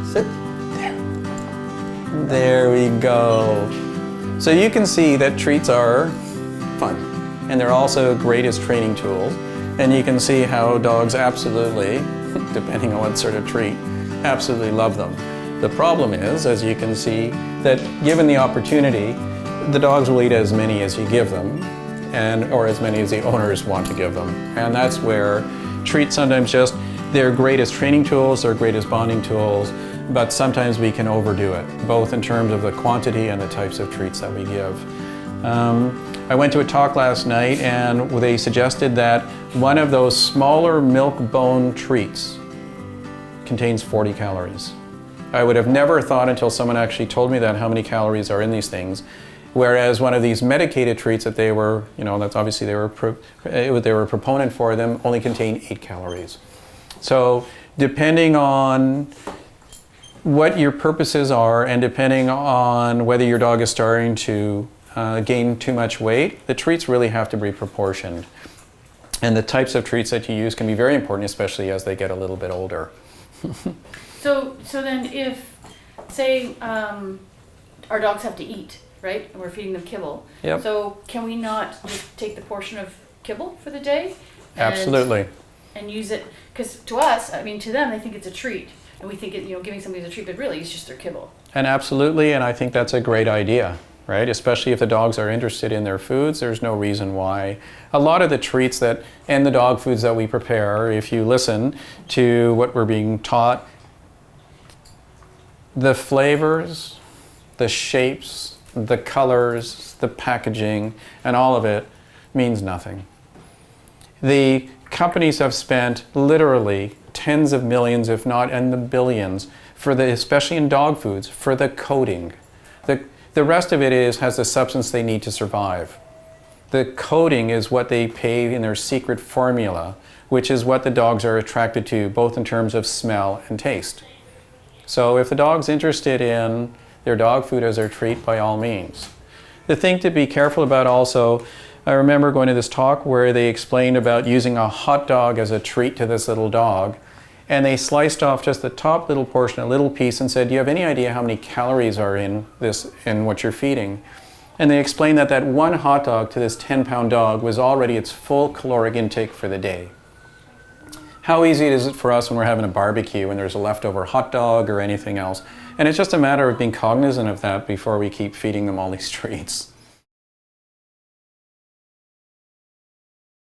Sit. There. There we go. So you can see that treats are fun, and they're also great as training tools. And you can see how dogs absolutely, depending on what sort of treat, absolutely love them. The problem is, as you can see, that given the opportunity, the dogs will eat as many as you give them, or as many as the owners want to give them. And that's where treats sometimes just, they're great as training tools, they're great as bonding tools, but sometimes we can overdo it, both in terms of the quantity and the types of treats that we give. I went to a talk last night and they suggested that one of those smaller milk bone treats contains 40 calories. I would have never thought until someone actually told me that how many calories are in these things, whereas one of these medicated treats that they were, that's obviously they were a proponent for them, only contain 8 calories. So depending on what your purposes are and depending on whether your dog is starting to gain too much weight, the treats really have to be proportioned. And the types of treats that you use can be very important, especially as they get a little bit older. So then if, say, our dogs have to eat, right? And we're feeding them kibble. Yep. So can we not just take the portion of kibble for the day? Absolutely. And use it, because to us, to them, they think it's a treat. And we think giving somebody a treat, but really it's just their kibble. And absolutely, and I think that's a great idea. Right? Especially if the dogs are interested in their foods, there's no reason why. A lot of the treats and the dog foods that we prepare, if you listen to what we're being taught, the flavors, the shapes, the colors, the packaging, and all of it means nothing. The companies have spent literally tens of millions, if not in the billions, especially in dog foods, for the coating. The rest of it has the substance they need to survive. The coating is what they pay in their secret formula, which is what the dogs are attracted to, both in terms of smell and taste. So if the dog's interested in their dog food as their treat, by all means. The thing to be careful about also, I remember going to this talk where they explained about using a hot dog as a treat to this little dog. And they sliced off just the top little portion, a little piece, and said, do you have any idea how many calories are in what you're feeding? And they explained that one hot dog to this 10-pound dog was already its full caloric intake for the day. How easy is it for us when we're having a barbecue and there's a leftover hot dog or anything else? And it's just a matter of being cognizant of that before we keep feeding them all these treats.